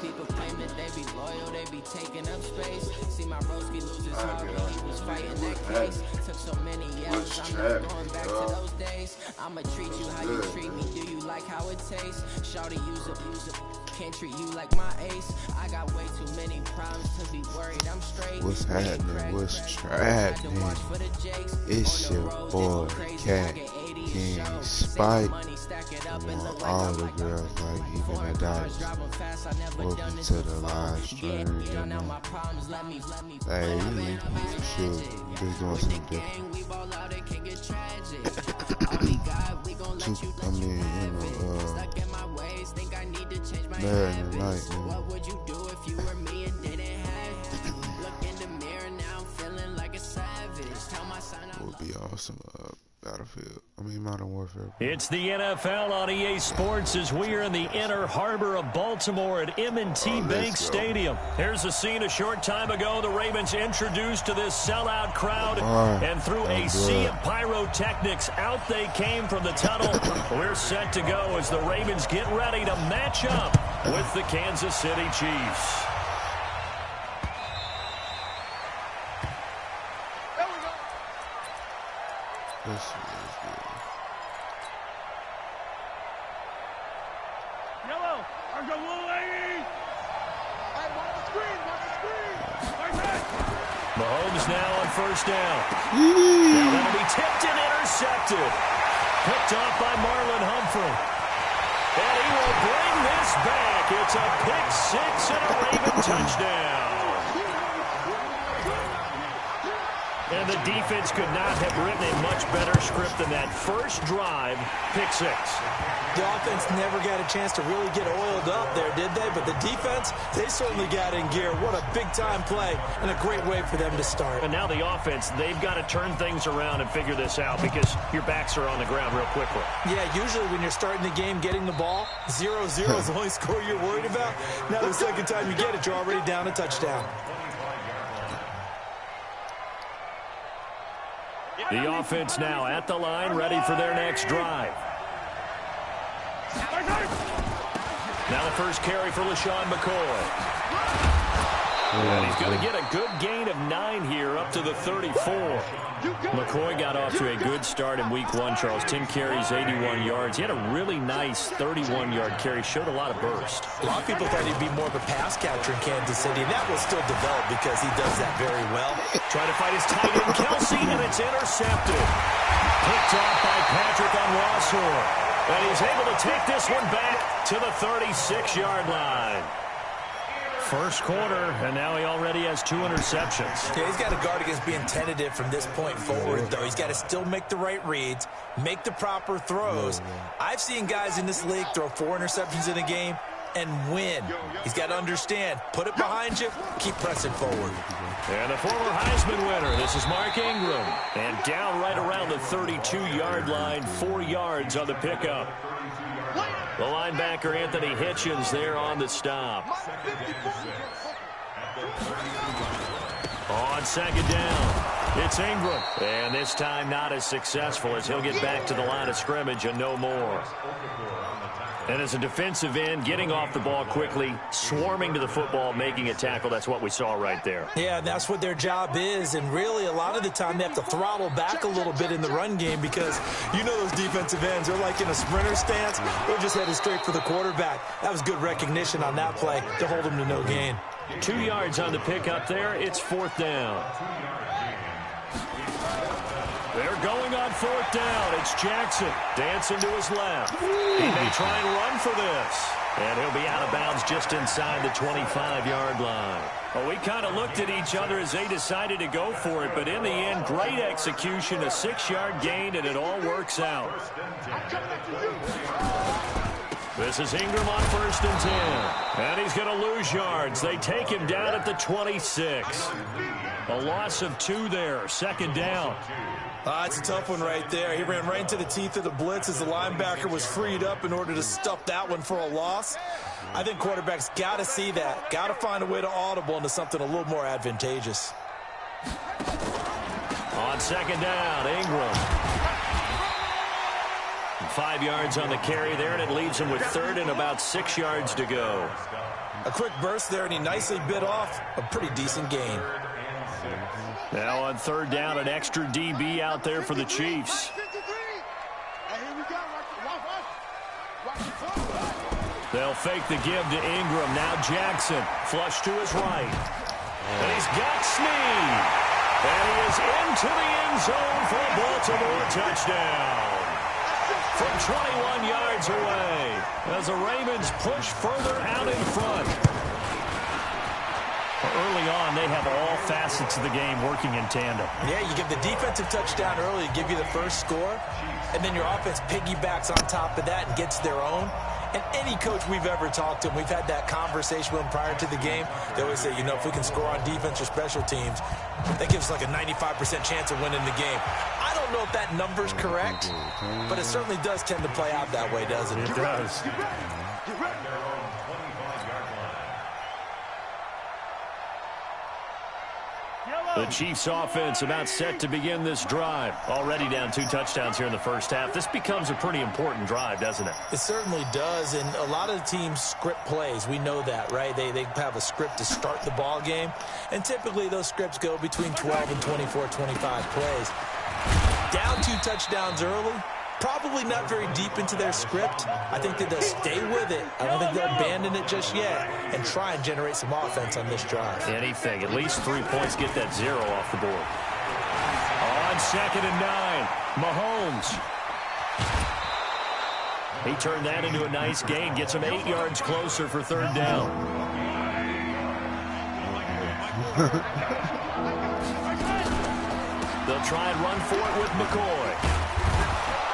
People claim that they be loyal, they be taking up space. See my broski lose his heart when he was fighting that case. Took so many years, I'm not going back to those days. I'ma treat you how you treat me, do you like how it tastes? Shawty use it, can't treat you like my ace. I got way too many problems to be worried, I'm straight. What's happening? What's trappening? It's your boy, Cat King Spike. All the girls like even the dikes. Welcome to the live stream. Hey, shoot, just doing something different. Madden tonight, man. Would be awesome. Battlefield. Modern Warfare. It's the NFL on EA Sports as we are in the Inner Harbor of Baltimore at M.B.T. Bank Stadium. Here's a scene a short time ago. The Ravens introduced to this sellout crowd, and through a sea of pyrotechnics, out they came from the tunnel. We're set to go as the Ravens get ready to match up with the Kansas City Chiefs. This is good. Yellow, I got little lady. Hey, watch the screen, Like that. Mahomes now on first down. Now that'll be tipped and intercepted. Picked off by Marlon Humphrey. And he will bring this back. It's a pick six and a Raven touchdown. And the defense could not have written a much better script than that first drive, pick six. The offense never got a chance to really get oiled up there, did they? But the defense, they certainly got in gear. What a big-time play and a great way for them to start. And now the offense, they've got to turn things around and figure this out because your backs are on the ground real quickly. Yeah, usually when you're starting the game, getting the ball, 0-0 is the only score you're worried about. Now the second time you get it, you're already down a touchdown. The offense now at the line, ready for their next drive. Now the first carry for LaShawn McCoy. And he's going to get a good gain of 9 here up to the 34. McCoy got off to a good start in week 1, Charles. 10 carries, 81 yards. He had a really nice 31-yard carry. Showed a lot of burst. A lot of people thought he'd be more of a pass catcher in Kansas City, and that will still develop because he does that very well. Trying to fight his tight end, Kelsey, and it's intercepted. Picked off by Patrick on Rossor. And he's able to take this one back to the 36-yard line. First quarter, and now he already has 2 interceptions. Yeah, he's got to guard against being tentative from this point forward, though. He's got to still make the right reads, make the proper throws. I've seen guys in this league throw 4 interceptions in a game and win. He's got to understand, put it behind you, keep pressing forward. And the former Heisman winner, this is Mark Ingram. And down right around the 32-yard line, 4 yards on the pickup. The linebacker, Anthony Hitchens, there on the stop. On second down, it's Ingram. And this time not as successful as he'll get back to the line of scrimmage and no more. And as a defensive end, getting off the ball quickly, swarming to the football, making a tackle, that's what we saw right there. Yeah, that's what their job is. And really, a lot of the time, they have to throttle back a little bit in the run game because you know those defensive ends are like in a sprinter stance. They're just headed straight for the quarterback. That was good recognition on that play to hold him to no gain. 2 yards on the pickup there. It's 4th down. They're going on 4th down. It's Jackson dancing to his left. He may try and run for this. And he'll be out of bounds just inside the 25-yard line. Well, we kind of looked at each other as they decided to go for it. But in the end, great execution, a 6-yard gain, and it all works out. This is Ingram on 1st and 10. And he's going to lose yards. They take him down at the 26. A loss of 2 there. 2nd down. It's a tough one right there. He ran right into the teeth of the blitz as the linebacker was freed up in order to stuff that one for a loss. I think quarterbacks got to see that. Got to find a way to audible into something a little more advantageous. On 2nd down, Ingram. 5 yards on the carry there, and it leaves him with 3rd and about 6 yards to go. A quick burst there, and he nicely bit off a pretty decent gain. Now on 3rd down, an extra DB out there for the Chiefs. They'll fake the give to Ingram. Now Jackson, flush to his right. And he's got Snead. And he is into the end zone for a Baltimore touchdown. From 21 yards away, as the Ravens push further out in front. Early on, they have all facets of the game working in tandem. Yeah, you give the defensive touchdown early to give you the first score, and then your offense piggybacks on top of that and gets their own. And any coach we've ever talked to, and we've had that conversation with them prior to the game, they always say, you know, if we can score on defense or special teams, that gives us like a 95% chance of winning the game. I don't know if that number's correct, but it certainly does tend to play out that way, doesn't it? It does. The Chiefs offense about set to begin this drive. Already down 2 touchdowns here in the first half. This becomes a pretty important drive, doesn't it? It certainly does, and a lot of the teams script plays. We know that, right? They have a script to start the ball game, and typically those scripts go between 12 and 24, 25 plays. Down 2 touchdowns early. Probably not very deep into their script. I think that they'll stay with it. I don't think they'll abandon it just yet and try and generate some offense on this drive. Anything. At least 3 points. Get that 0 off the board. On 2nd and 9, Mahomes. He turned that into a nice gain. Gets him 8 yards closer for 3rd down. They'll try and run for it with McCoy.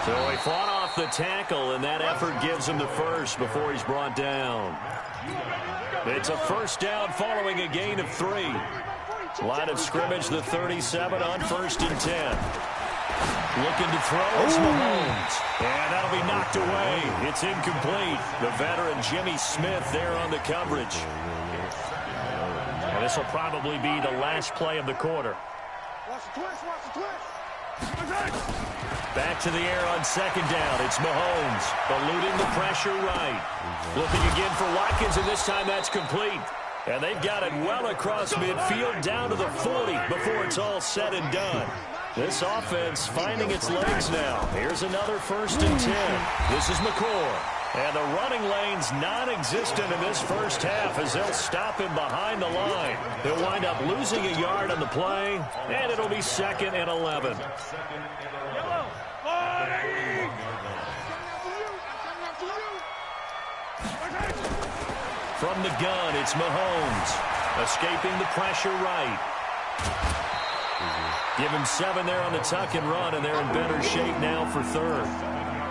So he fought off the tackle, and that effort gives him the first before he's brought down. It's a 1st down following a gain of 3. Line of scrimmage, the 37 on 1st and 10. Looking to throw, it's Mahomes. And that'll be knocked away. It's incomplete. The veteran Jimmy Smith there on the coverage. And this will probably be the last play of the quarter. Watch the twist, watch the twist. Back to the air on 2nd down. It's Mahomes eluding the pressure right. Looking again for Watkins, and this time that's complete. And they've got it well across midfield down to the 40 before it's all said and done. This offense finding its legs now. Here's another 1st and 10. This is McCoy. And the running lane's non-existent in this first half as they'll stop him behind the line. He'll wind up losing a yard on the play, and it'll be 2nd and 11. From the gun, it's Mahomes. Escaping the pressure right. Give him 7 there on the tuck and run, and they're in better shape now for 3rd.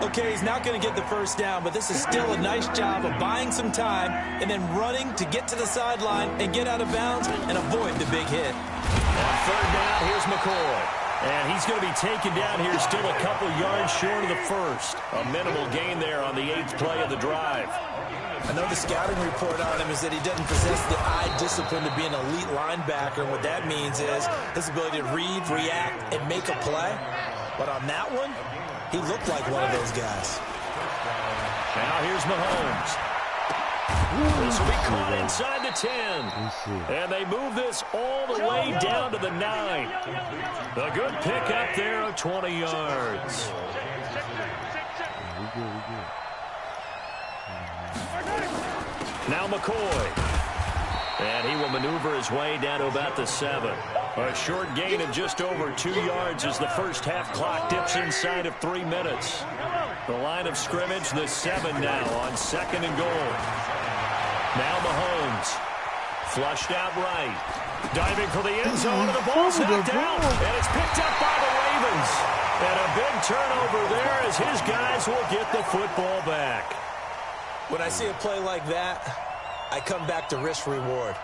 Okay, he's not going to get the 1st down, but this is still a nice job of buying some time and then running to get to the sideline and get out of bounds and avoid the big hit. On 3rd down, here's McCoy. And he's going to be taken down here still a couple yards short of the 1st. A minimal gain there on the 8th play of the drive. I know the scouting report on him is that he doesn't possess the eye discipline to be an elite linebacker. And what that means is his ability to read, react, and make a play. But on that one, he looked like one of those guys. Now here's Mahomes. This will be caught inside the 10. And they move this all the way down to the 9. A good pickup there of 20 yards. Now McCoy. And he will maneuver his way down to about the 7. A short gain of just over 2 yards as the first half clock dips inside of 3 minutes. The line of scrimmage, the 7 now on 2nd and goal. Now Mahomes. Flushed out right. Diving for the end zone, and the ball's knocked out. And it's picked up by the Ravens. And a big turnover there as his guys will get the football back. When I see a play like that, I come back to risk-reward.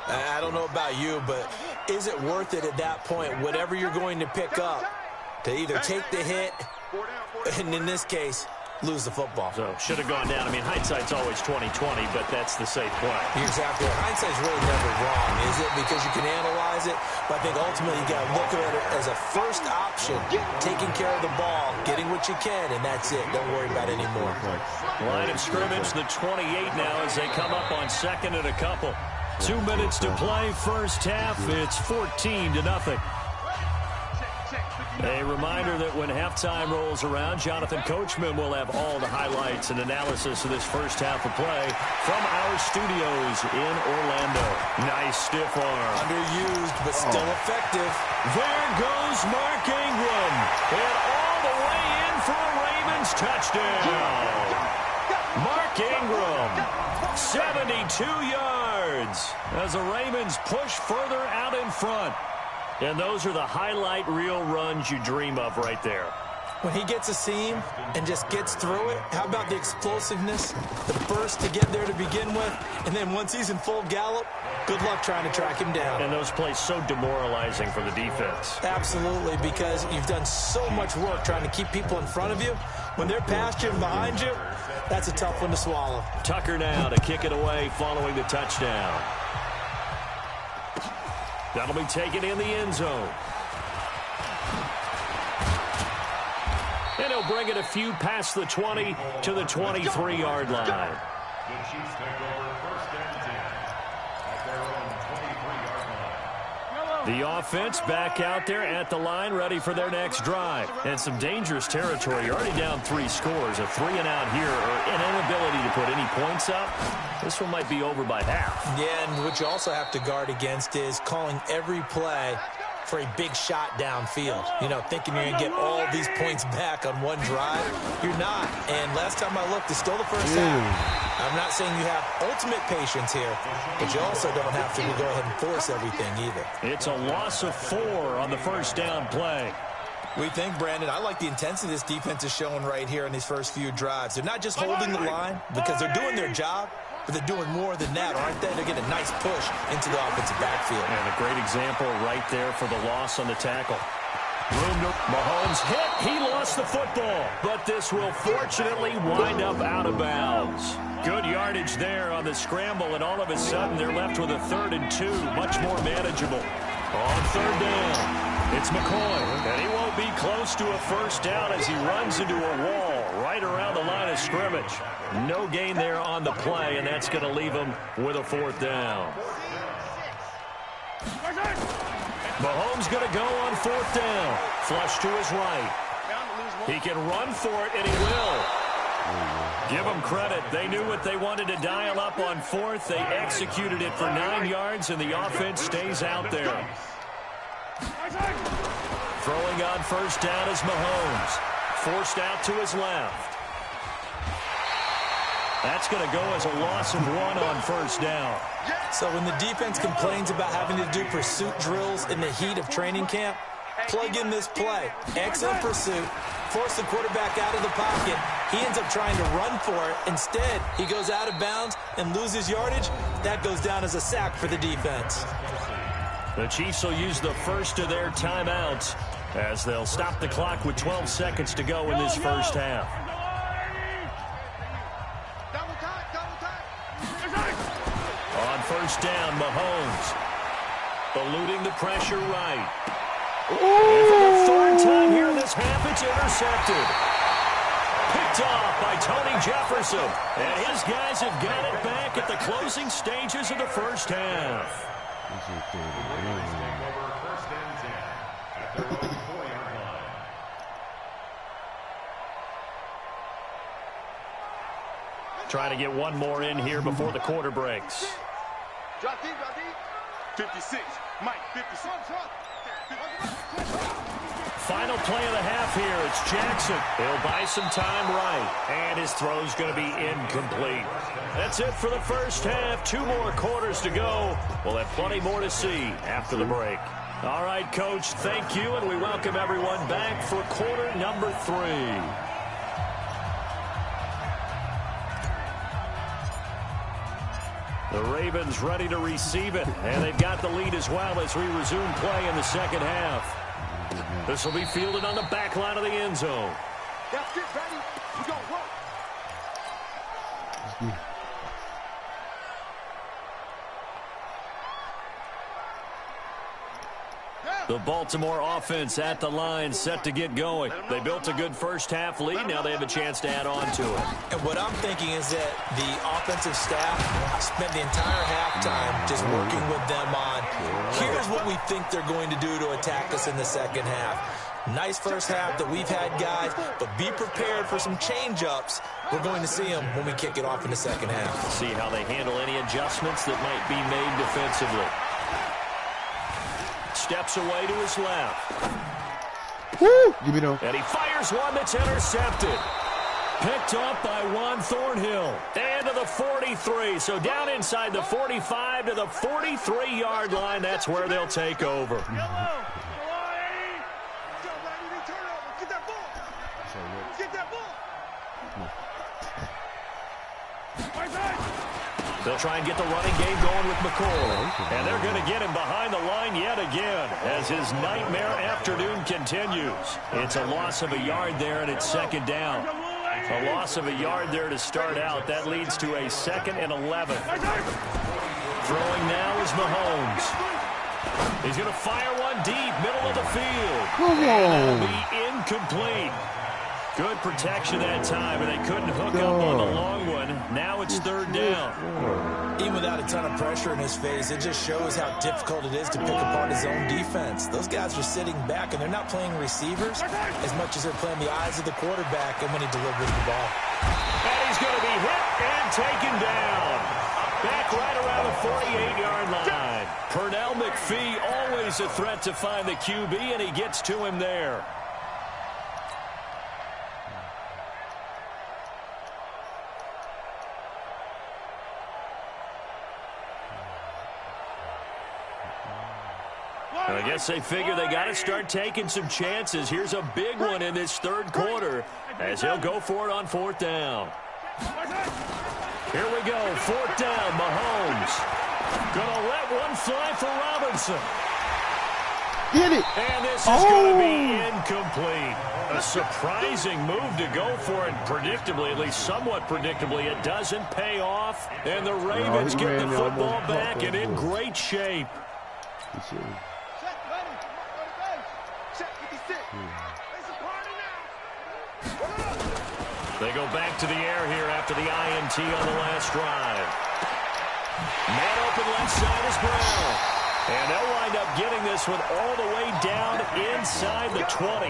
I don't know about you, but is it worth it at that point, whatever you're going to pick up, to either take the hit, and in this case, lose the football. So should have gone down. I mean, hindsight's always 20/20, but that's the safe play. You're exactly right. Hindsight's really never wrong, is it? Because you can analyze it, but I think ultimately you got to look at it as a first option, taking care of the ball, getting what you can, and that's it. Don't worry about it anymore. Line of scrimmage, the 28 now as they come up on second and a couple. 2 minutes to play, first half. It's 14-0. A reminder that when halftime rolls around, Jonathan Coachman will have all the highlights and analysis of this first half of play from our studios in Orlando. Nice stiff arm. Underused, but still effective. There goes Mark Ingram. And all the way in for a Ravens touchdown. Mark Ingram, 72 yards as the Ravens push further out in front. And those are the highlight reel runs you dream of right there. When he gets a seam and just gets through it, how about the explosiveness, the burst to get there to begin with, and then once he's in full gallop, good luck trying to track him down. And those plays so demoralizing for the defense. Absolutely, because you've done so much work trying to keep people in front of you. When they're past you and behind you, that's a tough one to swallow. Tucker now to kick it away following the touchdown. That'll be taken in the end zone. And he'll bring it a few past the 20 to the 23-yard line. The Chiefs take over first and 10 at their own 23-yard line. The offense back out there at the line, ready for their next drive. And some dangerous territory. You're already down 3 scores. A 3-and-out here, or an inability to put any points up. This one might be over by half. Yeah, and what you also have to guard against is calling every play for a big shot downfield. You know, thinking you're going to get all these points back on one drive. You're not. And last time I looked, it's still the first half. I'm not saying you have ultimate patience here, but you also don't have to go ahead and force everything either. It's a loss of 4 on the first down play. We think, Brandon, I like the intensity this defense is showing right here in these first few drives. They're not just holding the line because they're doing their job, but they're doing more than that, aren't they? They're getting a nice push into the offensive backfield. And a great example right there for the loss on the tackle. Mahomes hit. He lost the football, but this will fortunately wind up out of bounds. Good yardage there on the scramble, and all of a sudden they're left with a 3rd and 2, much more manageable. On 3rd down, it's McCoy, and he won't be close to a first down as he runs into a wall right around the line of scrimmage. No gain there on the play, and that's going to leave him with a 4th down. Mahomes going to go on 4th down. Flush to his right. He can run for it, and he will. Give them credit. They knew what they wanted to dial up on 4th. They executed it for 9 yards, and the offense stays out there. Throwing on first down is Mahomes. Forced out to his left. That's going to go as a loss of 1 on first down. So when the defense complains about having to do pursuit drills in the heat of training camp, plug in this play. Excellent pursuit. Force the quarterback out of the pocket. He ends up trying to run for it. Instead, he goes out of bounds and loses yardage. That goes down as a sack for the defense. The Chiefs will use the first of their timeouts as they'll stop the clock with 12 seconds to go in this first half. On first down, Mahomes eluding the pressure right. And for the 3rd time here in this half, it's intercepted. Picked off by Tony Jefferson. And his guys have got it back at the closing stages of the first half. Trying to get one more in here before the quarter breaks. Drop deep, 56. Mike, 56. Final play of the half here. It's Jackson. He'll buy some time right. And his throw's going to be incomplete. That's it for the first half. 2 more quarters to go. We'll have plenty more to see after the break. All right, Coach, thank you, and we welcome everyone back for quarter number 3. The Ravens ready to receive it, and they've got the lead as well as we resume play in the second half. This will be fielded on the back line of the end zone. Let's get ready. We're going to work. The Baltimore offense at the line, set to get going. They built a good first-half lead. Now they have a chance to add on to it. And what I'm thinking is that the offensive staff spent the entire halftime just working with them on, here's what we think they're going to do to attack us in the second half. Nice first half that we've had, guys, but be prepared for some change-ups. We're going to see them when we kick it off in the second half. See how they handle any adjustments that might be made defensively. Steps away to his left. Woo! Give me no. And he fires one that's intercepted. Picked up by Juan Thornhill. And to the 43. So down inside the 45 to the 43-yard line. That's where they'll take over. They'll try and get the running game going with McCoy. And they're going to get him behind the line yet again as his nightmare afternoon continues. It's a loss of a yard there, and it's second down. A loss of a yard there to start out. That leads to a 2nd and 11. Throwing now is Mahomes. He's going to fire one deep, middle of the field. And that'll be incomplete. Good protection that time, and they couldn't hook up on the long one. Now it's third down. Even without a ton of pressure in his face, it just shows how difficult it is to pick apart his own defense. Those guys are sitting back, and they're not playing receivers as much as they're playing the eyes of the quarterback and when he delivers the ball. And he's going to be hit and taken down. Back right around the 48-yard line. Pernell McPhee, always a threat to find the QB, and he gets to him there. I guess they figure they got to start taking some chances. Here's a big one in this third quarter as he'll go for it on fourth down. Here we go, fourth down, Mahomes. Gonna let one fly for Robinson. Get it. And this is going to be incomplete. A surprising move to go for it. Predictably, at least somewhat predictably, it doesn't pay off. And the Ravens get the football back and in great shape. They go back to the air here after the INT on the last drive. Man open left side is Brown. And they'll wind up getting this one all the way down inside the 20.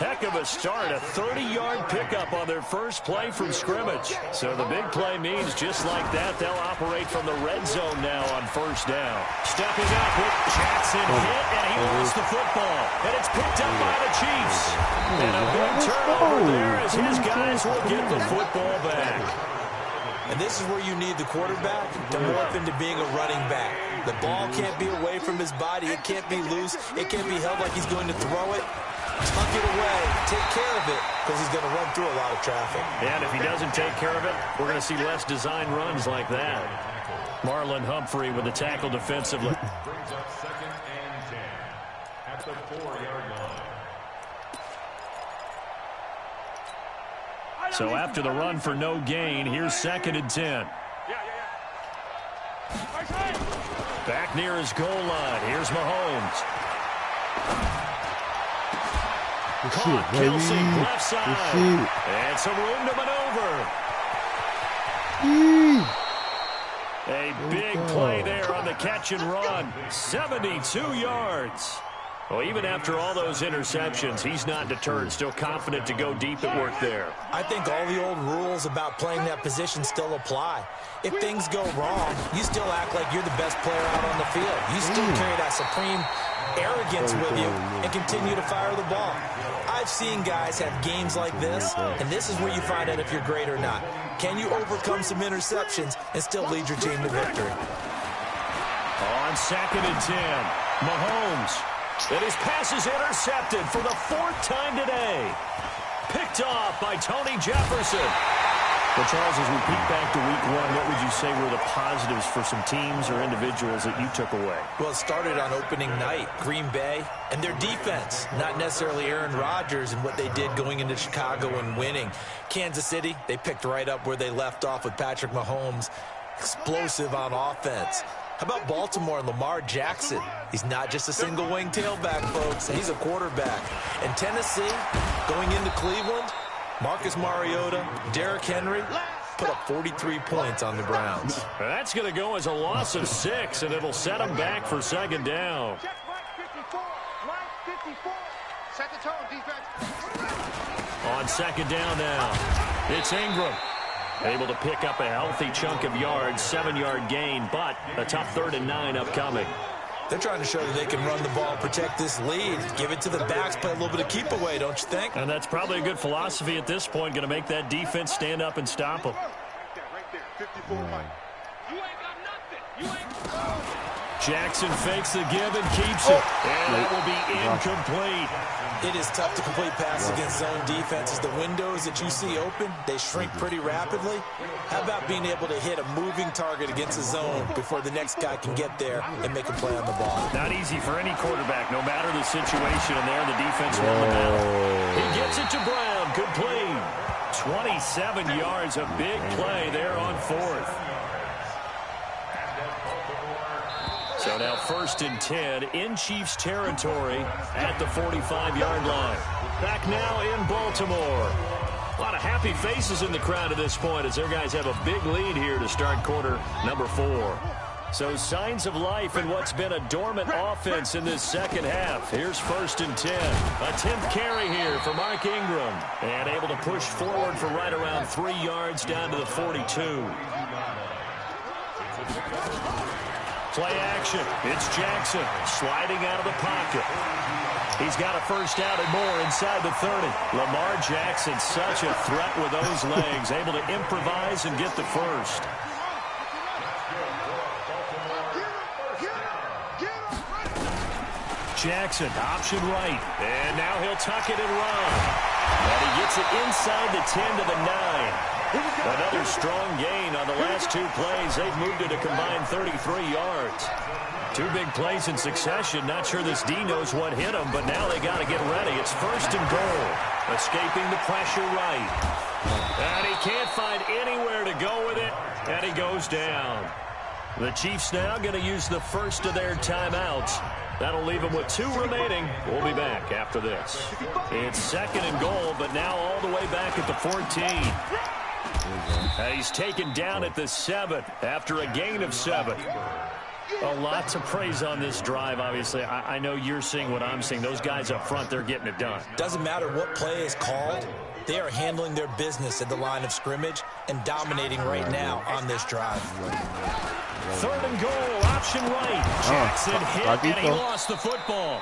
Heck of a start, a 30-yard pickup on their first play from scrimmage. So the big play means just like that, they'll operate from the red zone now on first down. Stepping up with Jackson hit, and he lost the football. And it's picked up by the Chiefs. And a big turnover there as his guys will get the football back. And this is where you need the quarterback to morph into being a running back. The ball can't be away from his body. It can't be loose. It can't be held like he's going to throw it. Tuck it away. Take care of it because he's going to run through a lot of traffic. And if he doesn't take care of it, we're going to see less design runs like that. Marlon Humphrey with the tackle defensively. Brings up 2nd and 10 at the 4-yard line. So after the run for no gain, here's 2nd and 10. Back near his goal line. Here's Mahomes. Caught, Kelsey, left side. And some room to maneuver. A big play there on the catch and run. 72 yards. Well, even after all those interceptions, he's not deterred, still confident to go deep at work there. I think all the old rules about playing that position still apply. If things go wrong, you still act like you're the best player out on the field. You still carry that supreme arrogance with you and continue to fire the ball. I've seen guys have games like this, and this is where you find out if you're great or not. Can you overcome some interceptions and still lead your team to victory? On 2nd and 10, Mahomes. And his pass is intercepted for the 4th time today. Picked off by Tony Jefferson. Well, Charles, as we peek back to week 1, what would you say were the positives for some teams or individuals that you took away? Well, it started on opening night. Green Bay and their defense, not necessarily Aaron Rodgers and what they did going into Chicago and winning. Kansas City, they picked right up where they left off with Patrick Mahomes. Explosive on offense. How about Baltimore and Lamar Jackson? He's not just a single wing tailback, folks. He's a quarterback. And Tennessee, going into Cleveland, Marcus Mariota, Derrick Henry, put up 43 points on the Browns. That's going to go as a loss of 6, and it'll set them back for second down. Check Mike 54. Mike 54. Set the tone, defense. On second down now, it's Ingram. Able to pick up a healthy chunk of yards, 7-yard gain, but a tough 3rd and 9 upcoming. They're trying to show that they can run the ball, protect this lead, give it to the backs, play a little bit of keep away, don't you think? And that's probably a good philosophy at this point, going to make that defense stand up and stop them. Right there, 54 Mike. You ain't got nothing. You ain't... Jackson fakes the give and keeps it. And that will be incomplete. It is tough to complete passes against zone defenses. The windows that you see open, they shrink pretty rapidly. How about being able to hit a moving target against a zone before the next guy can get there and make a play on the ball? Not easy for any quarterback, no matter the situation. And there, the defense won the battle. He gets it to Brown. Complete. 27 yards, a big play there on 4th. So now 1st and 10 in Chiefs territory at the 45-yard line. Back now in Baltimore. A lot of happy faces in the crowd at this point as their guys have a big lead here to start quarter number 4. So signs of life in what's been a dormant offense in this second half. Here's 1st and 10. A 10th carry here for Mark Ingram. And able to push forward for right around 3 yards down to the 42. Play action. It's Jackson sliding out of the pocket. He's got a first down and more inside the 30. Lamar Jackson, such a threat with those legs, able to improvise and get the first. Jackson, option right. And now he'll tuck it and run. And he gets it inside the 10 to the 9. Another strong gain on the last 2 plays. They've moved it a combined 33 yards. 2 big plays in succession. Not sure this D knows what hit him, but now they got to get ready. It's 1st and goal. Escaping the pressure right. And he can't find anywhere to go with it, and he goes down. The Chiefs now going to use the first of their timeouts. That'll leave them with 2 remaining. We'll be back after this. It's 2nd and goal, but now all the way back at the 14. He's taken down at the 7 after a gain of 7. A lot to praise on this drive, obviously. I know you're seeing what I'm seeing. Those guys up front, they're getting it done. Doesn't matter what play is called. They are handling their business at the line of scrimmage and dominating right now on this drive. 3rd and goal, option right. Jackson hit, and he lost the football.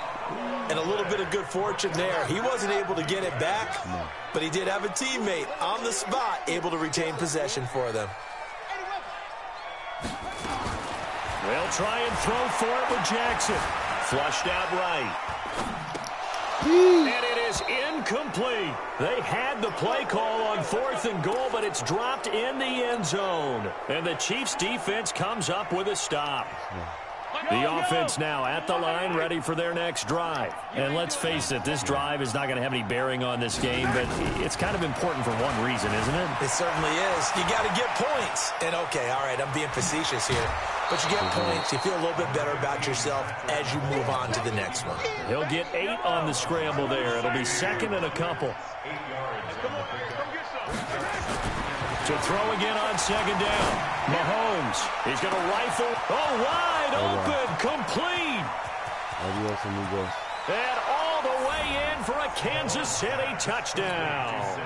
And a little bit of good fortune there. He wasn't able to get it back, but he did have a teammate on the spot able to retain possession for them. They'll try and throw for it with Jackson. Flushed out right. And it is incomplete. They had the play call on 4th and goal, but it's dropped in the end zone. And the Chiefs defense comes up with a stop. The offense now at the line, ready for their next drive. And let's face it, this drive is not going to have any bearing on this game, but it's kind of important for one reason, isn't it? It certainly is. You got to get points. And, okay, all right, I'm being facetious here. But you get points, you feel a little bit better about yourself as you move on to the next one. He'll get 8 on the scramble there. It'll be 2nd and a couple. To throw again on 2nd down. Mahomes, he's going to rifle. Oh, wide open, complete. And all the way in for a Kansas City touchdown.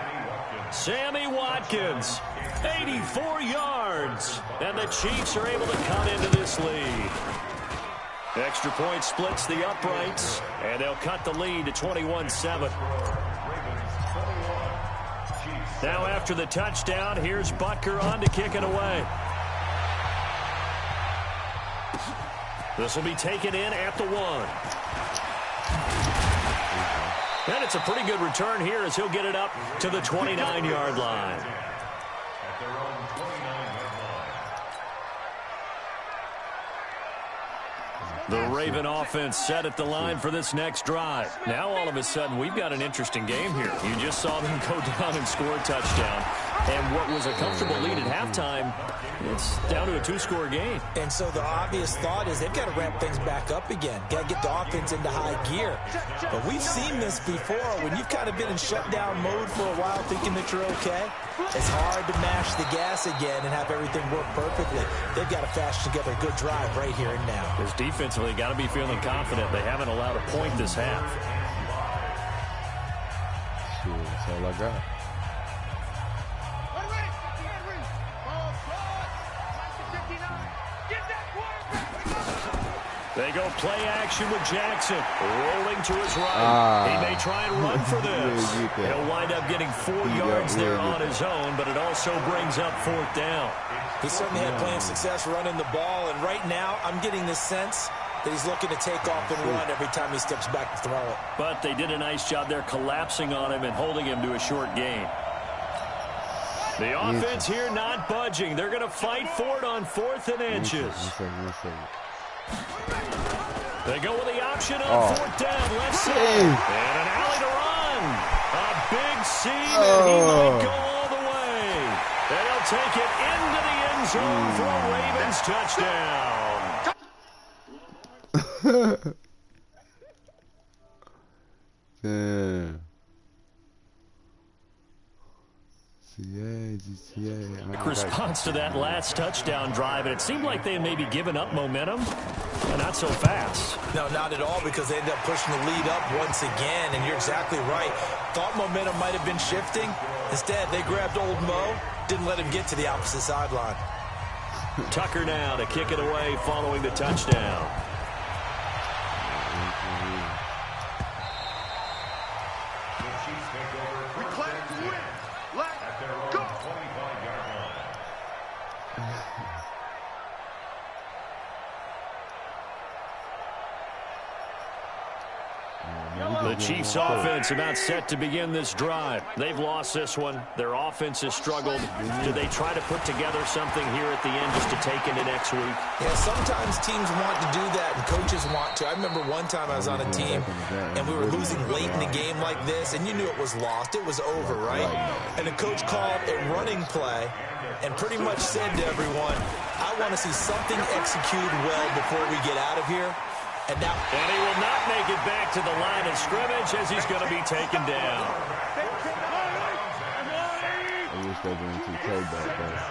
Sammy Watkins, 84 yards. And the Chiefs are able to come into this lead. Extra point splits the uprights, and they'll cut the lead to 21-7. Now after the touchdown, here's Butker on to kick it away. This will be taken in at the 1. And it's a pretty good return here as he'll get it up to the 29-yard line. The Raven offense set at the line for this next drive. Now all of a sudden we've got an interesting game here. You just saw them go down and score a touchdown. And what was a comfortable lead at halftime, it's down to a 2-score game. And so the obvious thought is they've got to ramp things back up again. Got to get the offense into high gear. But we've seen this before. When you've kind of been in shutdown mode for a while thinking that you're okay, it's hard to mash the gas again and have everything work perfectly. They've got to fashion together a good drive right here and now. Because defensively, got to be feeling confident. They haven't allowed a point this half. Sure, that's all I got. They go play action with Jackson. Rolling to his right. He may try and run for this. He'll wind up getting 4 yards there on his own, but it also brings up 4th down. He certainly had plenty of success running the ball, and right now I'm getting the sense that he's looking to take off and run every time he steps back to throw it. But they did a nice job there collapsing on him and holding him to a short gain. The offense here not budging. They're going to fight for it on 4th and inches. They go with the option on 4th down, left side. And an alley to run. A big seam, and he might go all the way. And he'll take it into the end zone for a Ravens touchdown. Damn. Response to that last touchdown drive, and it seemed like they had maybe given up momentum, but not so fast. No, not at all, because they ended up pushing the lead up once again, and you're exactly right. Thought momentum might have been shifting. Instead, they grabbed old Mo, didn't let him get to the opposite sideline. Tucker now to kick it away following the touchdown. The Chiefs' offense about set to begin this drive. They've lost this one. Their offense has struggled. Do they try to put together something here at the end just to take into next week? Yeah, sometimes teams want to do that and coaches want to. I remember one time I was on a team and we were losing late in a game like this, and you knew it was lost. It was over, right? And the coach called a running play and pretty much said to everyone, I want to see something executed well before we get out of here. And he will not make it back to the line of scrimmage as he's going to be taken down. I wish they went to trade back there.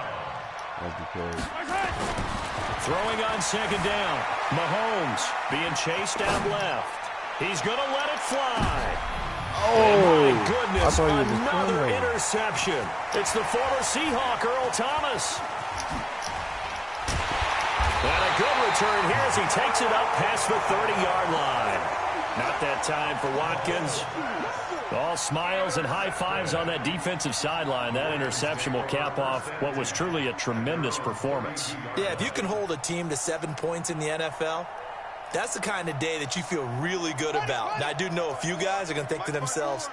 That'd be crazy. Throwing on 2nd down. Mahomes being chased out left. He's going to let it fly. Oh, my goodness, another interception. It's the former Seahawk, Earl Thomas. And a good return here as he takes it up past the 30-yard line. Not that time for Watkins. All smiles and high fives on that defensive sideline. That interception will cap off what was truly a tremendous performance. Yeah, if you can hold a team to 7 points in the NFL, that's the kind of day that you feel really good about. Now, I do know a few guys are going to think to themselves,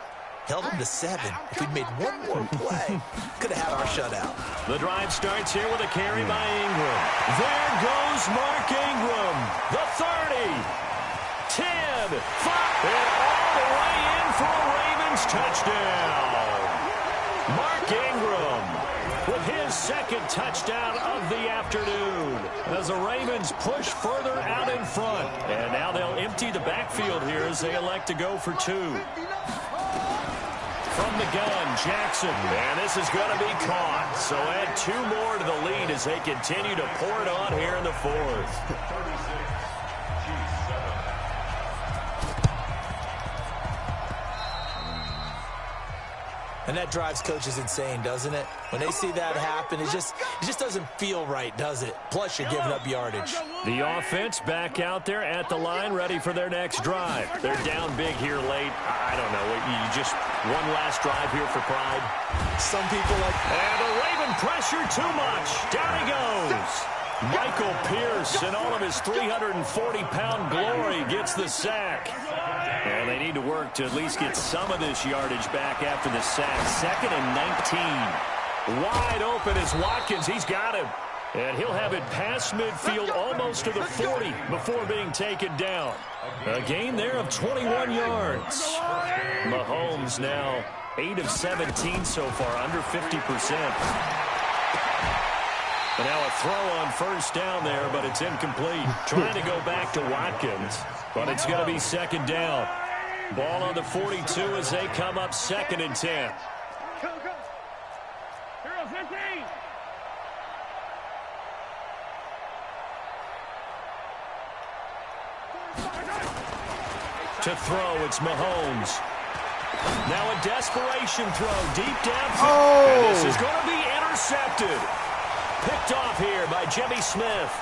held them to 7. If we'd made one more play, could have had our shutout. The drive starts here with a carry by Ingram. There goes Mark Ingram. The 30, 10, 5, and all the way in for a Ravens touchdown. Mark Ingram with his 2nd touchdown of the afternoon as the Ravens push further out in front. And now they'll empty the backfield here as they elect to go for 2. From the gun, Jackson, and this is going to be caught. So add 2 more to the lead as they continue to pour it on here in the 4th. And that drives coaches insane, doesn't it? When they see that happen, it just doesn't feel right, does it? Plus, you're giving up yardage. The offense back out there at the line, ready for their next drive. They're down big here late. I don't know. You just one last drive here for pride. Some people like... And the Raven pressure too much. Down he goes. Michael Pierce in all of his 340-pound glory gets the sack. And they need to work to at least get some of this yardage back after the sack. 2nd and 19. Wide open is Watkins. He's got him. And he'll have it past midfield almost to the 40 before being taken down. A gain there of 21 yards. Mahomes now 8 of 17 so far, under 50%. And now a throw on first down there, but it's incomplete. Trying to go back to Watkins, but it's going to be second down. Ball on the 42 as they come up 2nd and 10. Go, go. Hero 15. To throw, it's Mahomes. Now a desperation throw deep downfield. Oh! And this is going to be intercepted. Picked off here by Jimmy Smith.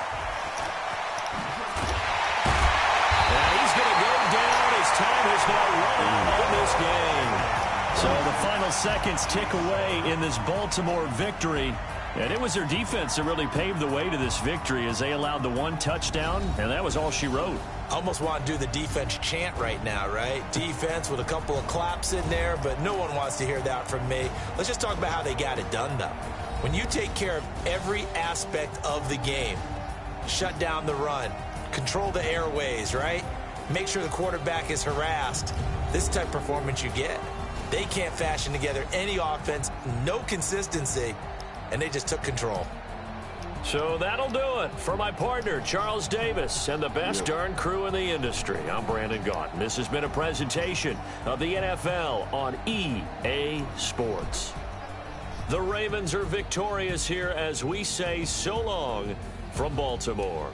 And he's going to go down. His time has now run out on this game. So the final seconds tick away in this Baltimore victory. And it was their defense that really paved the way to this victory as they allowed the 1 touchdown, and that was all she wrote. Almost want to do the defense chant right now, right? Defense with a couple of claps in there, but no one wants to hear that from me. Let's just talk about how they got it done, though. When you take care of every aspect of the game, shut down the run, control the airways, right? Make sure the quarterback is harassed. This type of performance you get. They can't fashion together any offense, no consistency, and they just took control. So that'll do it for my partner, Charles Davis, and the best darn crew in the industry. I'm Brandon Gaudin. This has been a presentation of the NFL on EA Sports. The Ravens are victorious here as we say so long from Baltimore.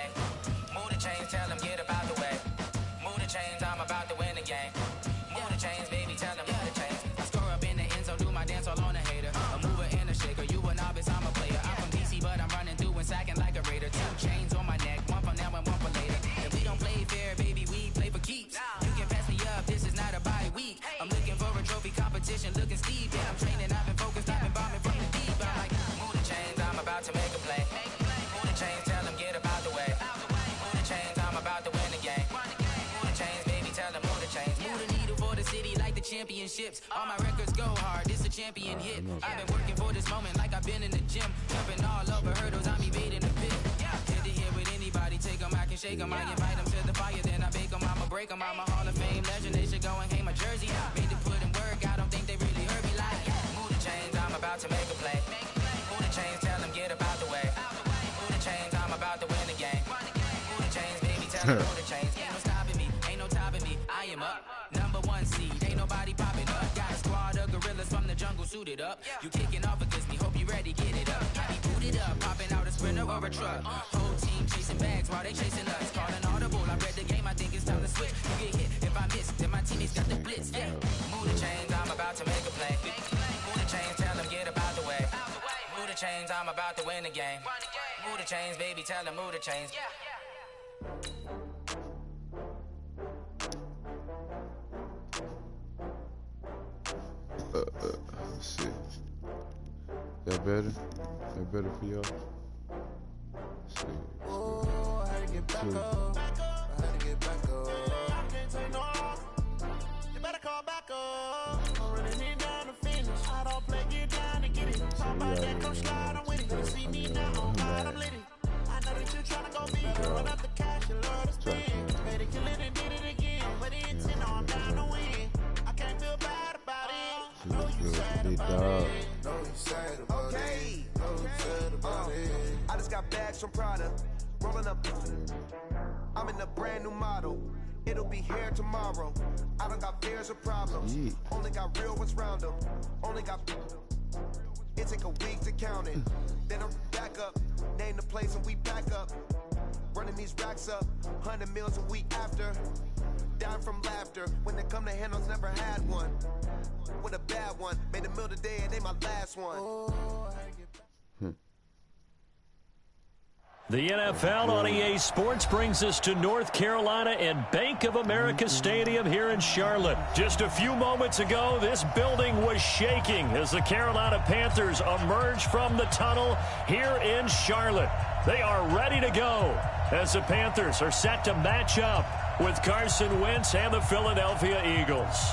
play. Move the chains, tell them get about the way. Move the chains, I'm about to win the game. Move the chains, baby, tell them move the chains. I score up in the end zone, do my dance all on a hater. A mover and a shaker, you a novice, I'm a player. I'm from DC, but I'm running through and sacking like a raider. 2 chains on my neck, one for now and one for later. If we don't play fair, baby, we play for keeps. You can pass me up, this is not a bye week. I'm looking for a trophy competition, looking steep. Yeah, I'm training, I've been focused, I've been bombing from the deep. I'm like, move the chains, I'm about to make a play. Move the chains, tell them get about the way. Move the chains, I'm about to win the game. Move the chains, baby, tell them move the chains. Move the needle for the city like the championships. All my records go hard, this a champion hit. I've been working for this moment like I've been in the gym. Jumping all over hurdles, I'm evading the pit. Hit to hit with anybody, take them, I can shake them. I invite them to the fire, then I bake them. I'ma break them, I'm a Hall of Fame legend. They should go and hang my jersey. Made to put in work, I don't think they really heard me like. Move the chains, I'm about to make a play. Move the chains, tell them get about the way. Move the chains, I'm about to win the game. Move the chains, baby, tell them move the chains. Ain't no stopping me, ain't no topping me. I am up, #1 seed, ain't nobody popping up. Got a squad of gorillas from the jungle suited up. You kicking off against me, hope you ready, get it up. I be booted up, popping out a sprinter or a truck. Whole team chasing bags while they chasing us. Calling audible, I read the game, I think it's time to switch. You get hit, if I miss, then my teammates got the blitz. Yeah, move the chains, I'm about to make a play. Move the chains, tell them get about the way. Move the chains, I'm about to win the game. Move the chains, baby, tell them move the chains. Let's see. That better? That better for y'all? Let's see. Oh, I had to get back up. I had to get back up. I can't take no off. You better call back up. I'm running it down to finish. I don't play, get down to get it. Talk about that, come slide, I'm winning. You see me now, I'm glad I'm litty. I know that you're trying to go big. Run up the cash, you love to spend. Made it, kill it, and did it again. But it's in, I'm down to win. I can't feel bad about it. Know you sad about it. Know you sad about it. Know you sad about it. I just got bags from Prada, rolling up. I'm in a brand new model. It'll be here tomorrow. I don't got fears or problems. Only got real ones round them. Only got. It take a week to count it. Then I'm back up. Name the place and we back up. Running these racks up. 100 meals a week after. Down from laughter. When they come to handles, never had one. With a bad one. Made a meal today and they my last one. The NFL on EA Sports brings us to North Carolina and Bank of America Stadium here in Charlotte. Just a few moments ago, this building was shaking as the Carolina Panthers emerge from the tunnel here in Charlotte. They are ready to go as the Panthers are set to match up with Carson Wentz and the Philadelphia Eagles.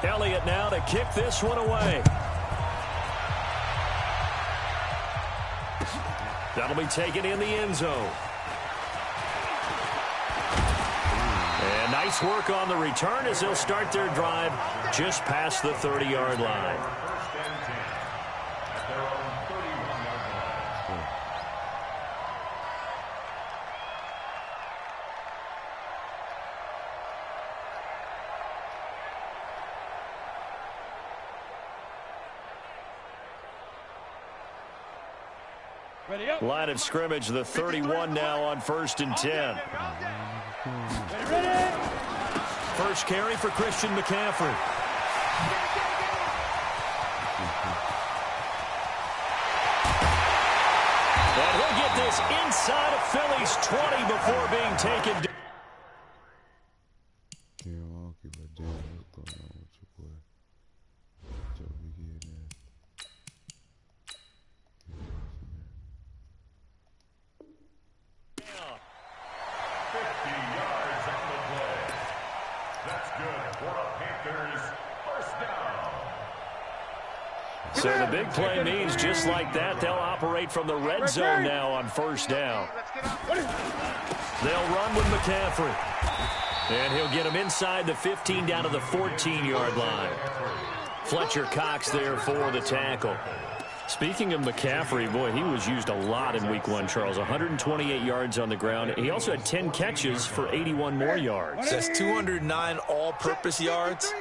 Elliott now to kick this one away. That'll be taken in the end zone. And nice work on the return as they'll start their drive just past the 30-yard line. Line of scrimmage, the 31 now on 1st and 10. First carry for Christian McCaffrey. And he'll get this inside of Philly's 20 before being taken down. So the big play means just like that, they'll operate from the red zone now on 1st down. They'll run with McCaffrey. And he'll get him inside the 15 down to the 14-yard line. Fletcher Cox there for the tackle. Speaking of McCaffrey, boy, he was used a lot in Week 1, Charles. 128 yards on the ground. He also had 10 catches for 81 more yards. That's 209 all-purpose yards.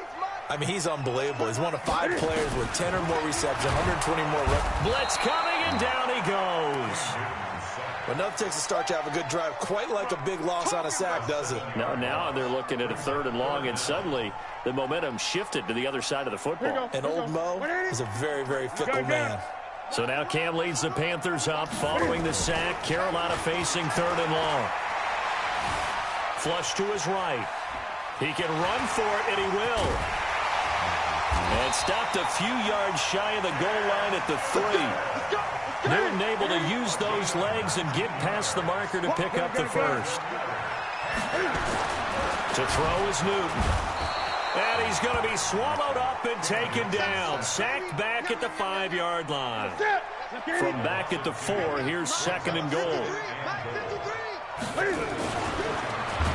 I mean, he's unbelievable. He's one of 5 players with 10 or more receptions, 120 more reps. Blitz coming, and down he goes. But nothing takes a start to have a good drive, quite like a big loss on a sack, does it? Now they're looking at a 3rd and long, and suddenly the momentum shifted to the other side of the football. And old Mo is a very, very fickle man. So now Cam leads the Panthers up following the sack. Carolina facing 3rd and long. Flush to his right. He can run for it, and he will. And stopped a few yards shy of the goal line at the 3. Newton able to use those legs and get past the marker to pick up the first. To throw is Newton. And he's going to be swallowed up and taken down. Sacked back at the 5-yard line. From back at the 4, here's 2nd and goal.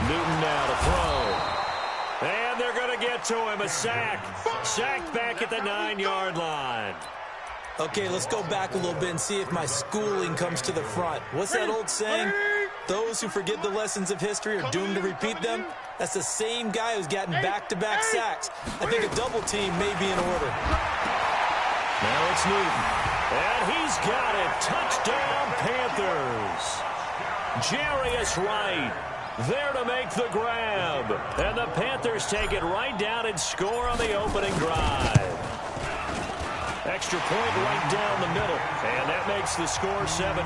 Newton now to throw. And they're going to get to him. A sack. Sacked back at the 9-yard line. Okay, let's go back a little bit and see if my schooling comes to the front. What's that old saying? Those who forget the lessons of history are doomed to repeat them. That's the same guy who's gotten back-to-back sacks. I think a double team may be in order. Now it's Newton. And he's got it. Touchdown, Panthers. Jarius Wright there to make the grab. And the Panthers take it right down and score on the opening drive. Extra point right down the middle. And that makes the score 7-0.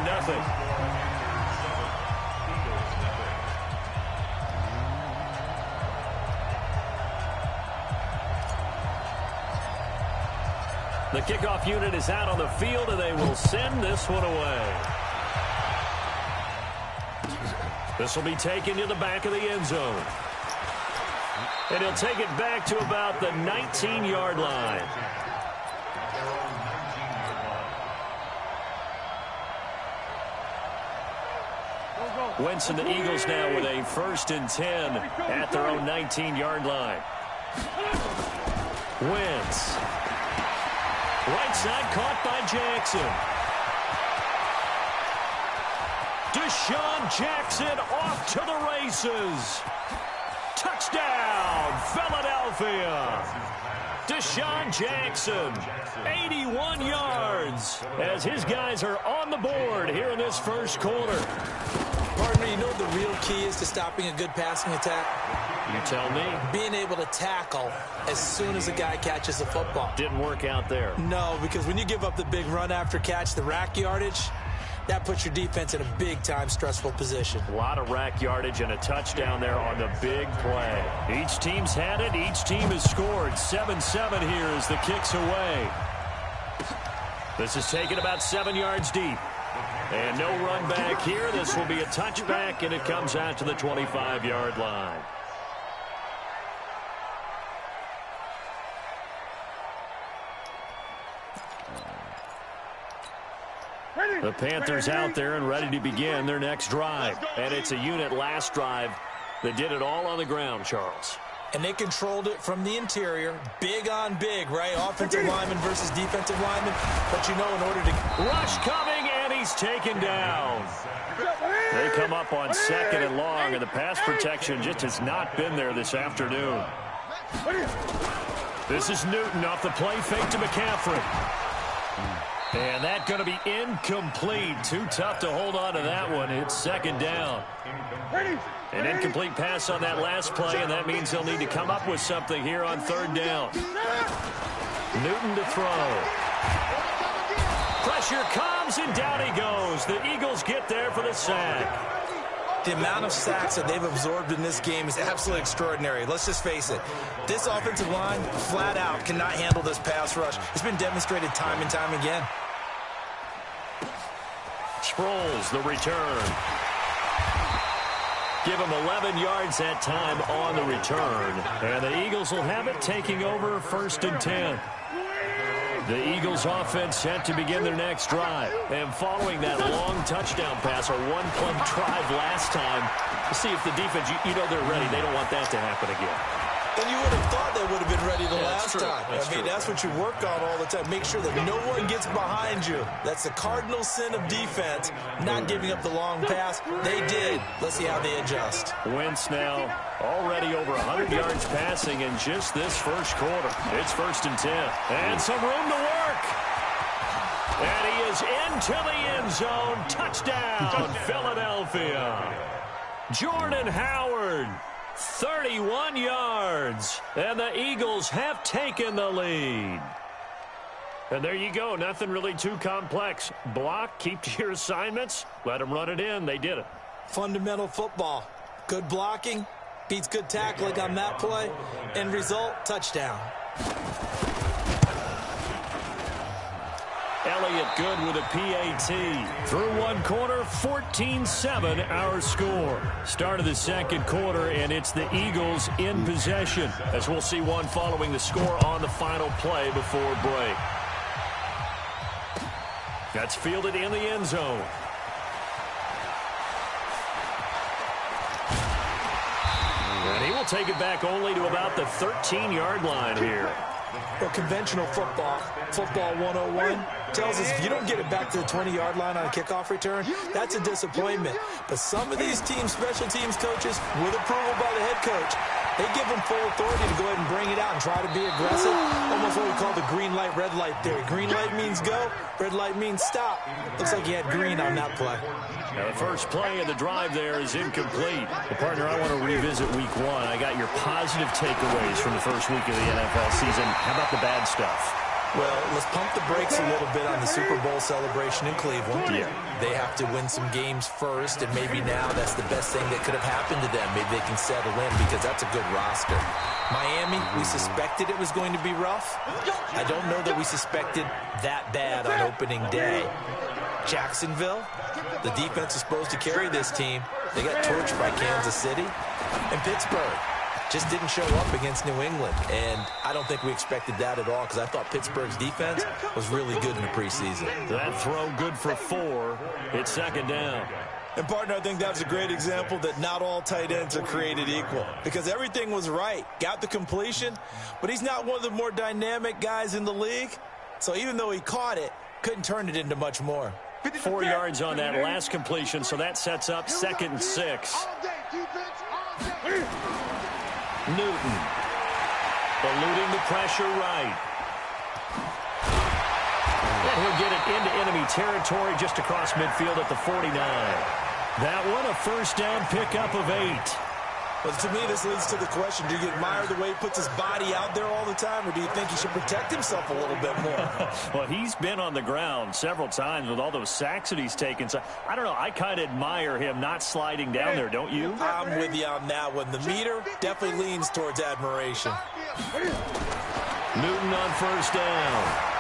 The kickoff unit is out on the field, and they will send this one away. This will be taken to the back of the end zone. And he'll take it back to about the 19-yard line. Wentz and the Eagles now with a 1st and 10 at their own 19-yard line. Wentz. Right side caught by Jackson. Deshaun Jackson off to the races. Touchdown, Philadelphia. Deshaun Jackson, 81 yards, as his guys are on the board here in this first quarter. Partner, you know what the real key is to stopping a good passing attack? You tell me. Being able to tackle as soon as a guy catches the football. Didn't work out there. No, because when you give up the big run after catch, the rack yardage, that puts your defense in a big-time stressful position. A lot of rack yardage and a touchdown there on the big play. Each team's had it. Each team has scored. 7-7 here as the kick's away. This is taken about 7 yards deep. And no run back here. This will be a touchback, and it comes out to the 25-yard line. The Panthers out there and ready to begin their next drive. And it's a unit last drive that did it all on the ground, Charles. And they controlled it from the interior. Big on big, right? Offensive lineman versus defensive lineman. But you know, in order to... Rush coming, and he's taken down. They come up on 2nd and long, and the pass protection just has not been there this afternoon. This is Newton off the play fake to McCaffrey. And that's going to be incomplete. Too tough to hold on to that one. It's 2nd down. An incomplete pass on that last play, and that means they'll need to come up with something here on 3rd down. Newton to throw. Pressure comes, and down he goes. The Eagles get there for the sack. The amount of sacks that they've absorbed in this game is absolutely extraordinary. Let's just face it. This offensive line, flat out, cannot handle this pass rush. It's been demonstrated time and time again. Sproles, the return. Give him 11 yards that time on the return. And the Eagles will have it, taking over 1st and 10. The Eagles offense set to begin their next drive. And following that long touchdown pass, or one-play drive last time, to see if the defense, you know they're ready. They don't want that to happen again. And you would have thought they would have been ready the last time. That's what you work on all the time. Make sure that no one gets behind you. That's the cardinal sin of defense, not giving up the long pass. They did. Let's see how they adjust. Wentz now already over 100 yards passing in just this first quarter. It's 1st and 10. And some room to work. And he is into the end zone. Touchdown, Philadelphia. Jordan Howard. 31 yards, and the Eagles have taken the lead. And there you go, nothing really too complex. Block, keep to your assignments, let them run it in. They did it. Fundamental football. Good blocking, beats good tackling on that play. End result, touchdown. Elliott good with a PAT. Through one quarter, 14-7 our score. Start of the second quarter, and it's the Eagles in possession, as we'll see one following the score on the final play before break. That's fielded in the end zone. And he will take it back only to about the 13-yard line here. Well, conventional football 101, tells us if you don't get it back to the 20-yard line on a kickoff return, that's a disappointment. But some of these teams, special teams coaches, with approval by the head coach, they give them full authority to go ahead and bring it out and try to be aggressive. Almost what we call the green light, red light theory. Green light means go, red light means stop. Looks like he had green on that play. Now the first play of the drive there is incomplete. Well, partner, I want to revisit week one. I got your positive takeaways from the first week of the NFL season. How about the bad stuff? Well, let's pump the brakes a little bit on the Super Bowl celebration in Cleveland. Yeah. They have to win some games first, and maybe now that's the best thing that could have happened to them. Maybe they can settle in because that's a good roster. Miami, we suspected it was going to be rough. I don't know that we suspected that bad on opening day. Jacksonville, the defense is supposed to carry this team. They got torched by Kansas City. And Pittsburgh just didn't show up against New England. And I don't think we expected that at all because I thought Pittsburgh's defense was really good in the preseason. That throw good for 4. It's second down. And, partner, I think that was a great example that not all tight ends are created equal because everything was right. Got the completion, but he's not one of the more dynamic guys in the league. So even though he caught it, couldn't turn it into much more. 4 yards on that last completion, so that sets up 2nd and 6. Newton eluding the pressure right. And he'll get it into enemy territory just across midfield at the 49. That one a first down pickup of 8. Well, to me, this leads to the question, do you admire the way he puts his body out there all the time, or do you think he should protect himself a little bit more? Well, he's been on the ground several times with all those sacks that he's taken. So, I don't know, I kind of admire him not sliding down there, don't you? I'm with you on that one. The meter definitely leans towards admiration. Newton on first down.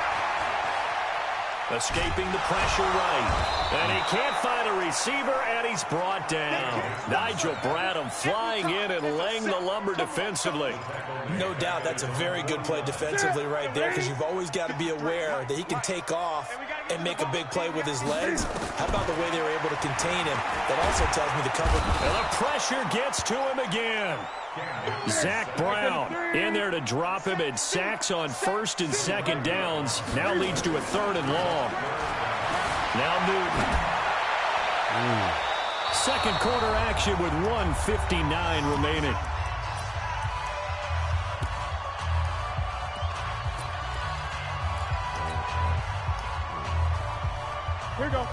Escaping the pressure right. And he can't find a receiver, and he's brought down. Nigel Bradham flying in and laying the lumber defensively. No doubt that's a very good play defensively right there because you've always got to be aware that he can take off and make a big play with his legs. How about the way they were able to contain him? That also tells me the cover. And the pressure gets to him again. Zach Brown in there to drop him, and sacks on 1st and 2nd downs. Now leads to a 3rd and long. Now Newton. Second quarter action with 1:59 remaining. Here we go.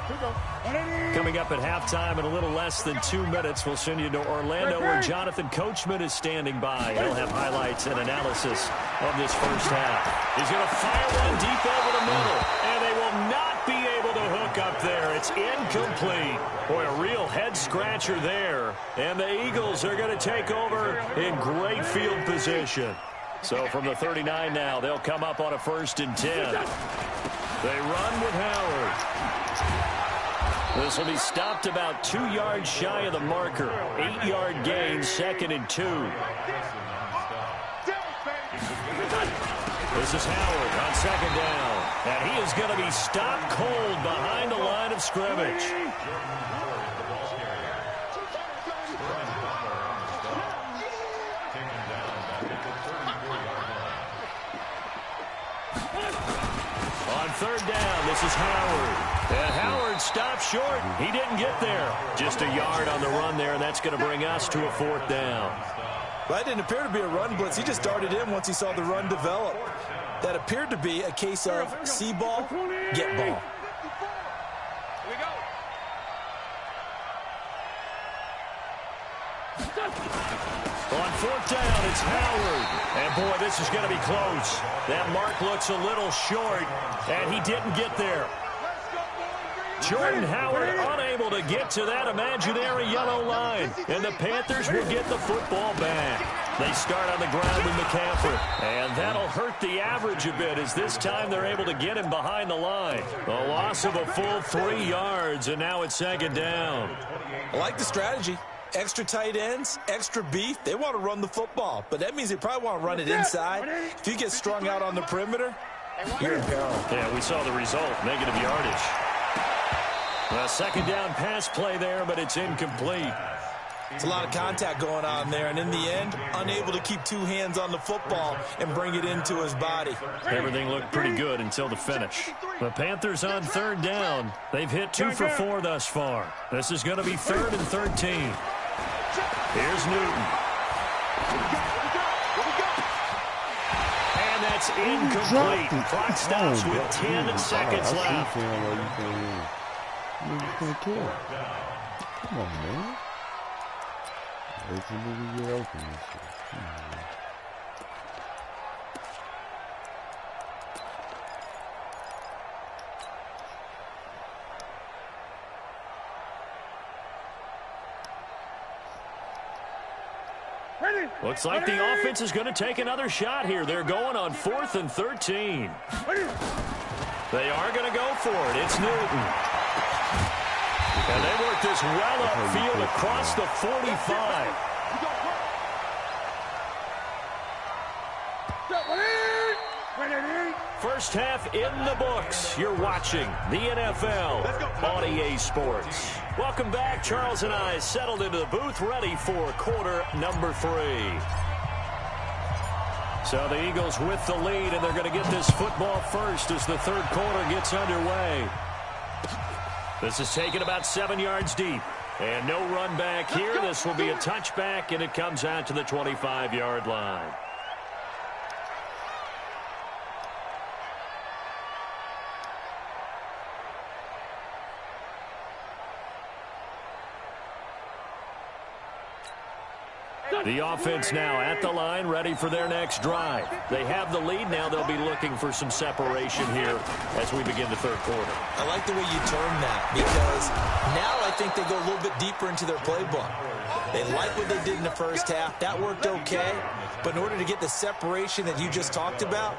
Coming up at halftime in a little less than 2 minutes, we'll send you to Orlando where Jonathan Coachman is standing by. He'll have highlights and analysis of this first half. He's going to fire one deep over the middle, and they will not be able to hook up there. It's incomplete. Boy, a real head-scratcher there. And the Eagles are going to take over in great field position. So from the 39 now, they'll come up on a 1st and 10. They run with Howard. This will be stopped about 2 yards shy of the marker. 8-yard gain, 2nd and 2. This is Howard on 2nd down. And he is going to be stopped cold behind the line of scrimmage. On third down, this is Howard. And Howard stopped short. He didn't get there. Just a yard on the run there, and that's going to bring us to a fourth down. Well, that didn't appear to be a run blitz. He just darted in once he saw the run develop. That appeared to be a case of see ball, get ball. On fourth down, it's Howard. And, boy, this is going to be close. That mark looks a little short, and he didn't get there. Jordan Howard unable to get to that imaginary yellow line. And the Panthers will get the football back. They start on the ground with McCaffrey. And that'll hurt the average a bit as this time they're able to get him behind the line. A loss of a full 3 yards, and now it's second down. I like the strategy. Extra tight ends, extra beef. They want to run the football, but that means they probably want to run it inside. If you get strung out on the perimeter, you're in peril. Yeah, we saw the result, negative yardage. A second down pass play there, but it's incomplete. It's a lot of contact going on there, and in the end, unable to keep 2 hands on the football and bring it into his body. Everything looked pretty good until the finish. The Panthers on third down. They've hit 2 for 4 thus far. This is going to be 3rd and 13. Here's Newton. And that's incomplete. Clock stops with 10 seconds left. Come on, man. Wait till we get open. Looks like the offense is going to take another shot here. They're going on 4th and 13. They are going to go for it. It's Newton. And they work this well upfield across the 45. First half in the books. You're watching the NFL on EA Sports. Welcome back. Charles and I settled into the booth, ready for quarter number 3. So the Eagles with the lead, and they're going to get this football first as the third quarter gets underway. This is taken about 7 yards deep. And no run back here. This will be a touchback, and it comes out to the 25-yard line. The offense now at the line, ready for their next drive. They have the lead. Now they'll be looking for some separation here as we begin the third quarter. I like the way you term that, because now I think they go a little bit deeper into their playbook. They like what they did in the first half. That worked okay. But in order to get the separation that you just talked about,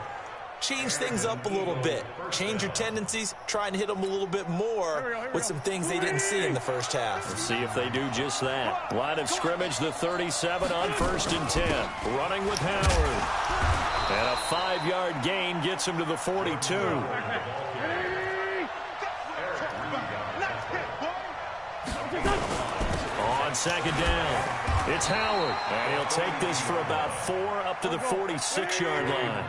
change things up a little bit. Change your tendencies. Try and hit them a little bit more with some things they didn't see in the first half. Let's see if they do just that. Line of scrimmage, the 37 on 1st and 10. Running with Howard. And a 5-yard gain gets him to the 42. On second down, it's Howard. And he'll take this for about 4 up to the 46-yard line.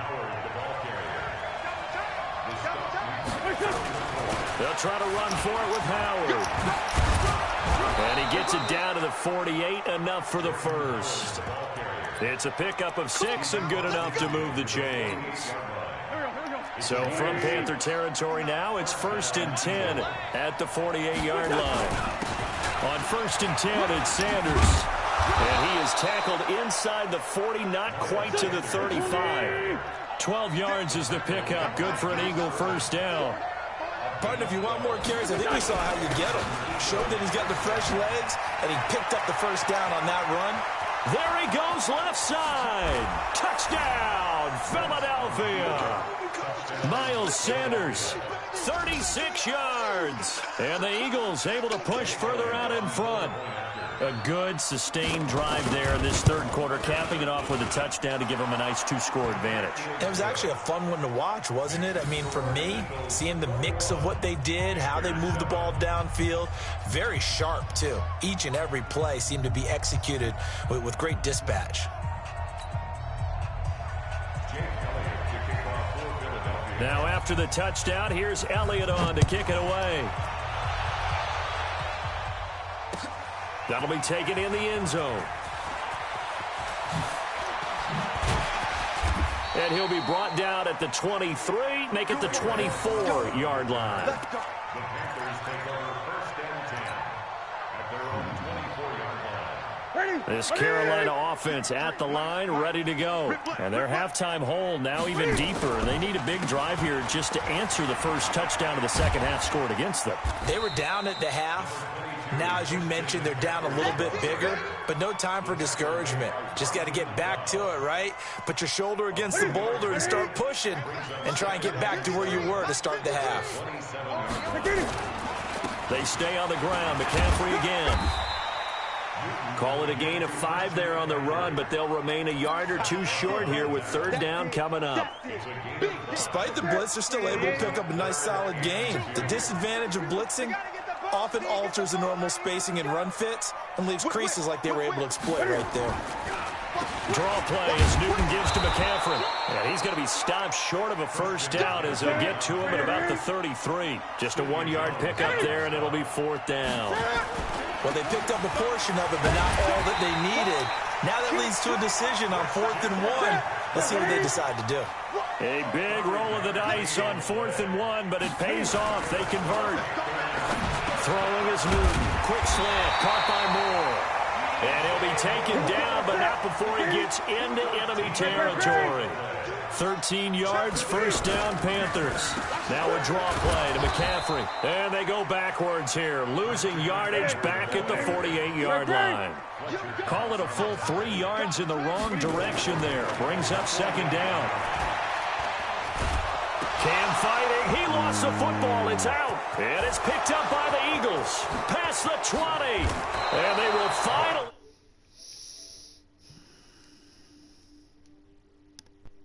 They'll try to run for it with Howard. And he gets it down to the 48, enough for the first. It's a pickup of 6 and good enough to move the chains. So from Panther territory now, it's 1st and 10 at the 48-yard line. On 1st and 10, it's Sanders. And he is tackled inside the 40, not quite to the 35. 12 yards is the pickup. Good for an Eagle first down. Partner, if you want more carries, I think we saw how you get him. Showed that he's got the fresh legs, and he picked up the first down on that run. There he goes, left side. Touchdown, Philadelphia. Miles Sanders, 36 yards. And the Eagles able to push further out in front. A good, sustained drive there in this third quarter, capping it off with a touchdown to give them a nice 2-score advantage. It was actually a fun one to watch, wasn't it? I mean, for me, seeing the mix of what they did, how they moved the ball downfield, very sharp, too. Each and every play seemed to be executed with great dispatch. Now after the touchdown, here's Elliott on to kick it away. That'll be taken in the end zone. And he'll be brought down at the 23, make it the 24-yard line. This Carolina offense at the line, ready to go. And their halftime hole now even deeper. They need a big drive here just to answer the first touchdown of the second half scored against them. They were down at the half. Now, as you mentioned, they're down a little bit bigger, but no time for discouragement. Just got to get back to it, right? Put your shoulder against the boulder and start pushing and try and get back to where you were to start the half. They stay on the ground. McCaffrey again. Call it a gain of 5 there on the run, but they'll remain a yard or two short here with third down coming up. Despite the blitz, they're still able to pick up a nice solid gain. The disadvantage of blitzing often alters the normal spacing and run fits and leaves creases like they were able to exploit right there. Draw play as Newton gives to McCaffrey. And he's going to be stopped short of a first down as he'll get to him at about the 33. Just a 1-yard pickup there, and it'll be fourth down. Well, they picked up a portion of it, but not all that they needed. Now that leads to a decision on 4th and 1. Let's see what they decide to do. A big roll of the dice on 4th and 1, but it pays off. They convert. Throwing is Newton. Quick slant, caught by Moore. And he'll be taken down, but not before he gets into enemy territory. 13 yards, first down, Panthers. Now a draw play to McCaffrey. And they go backwards here, losing yardage back at the 48-yard line. Call it a full 3 yards in the wrong direction there. Brings up second down. Cam fighting. He lost the football. It's out. And it's picked up by the Eagles. Past the 20. And they will finally...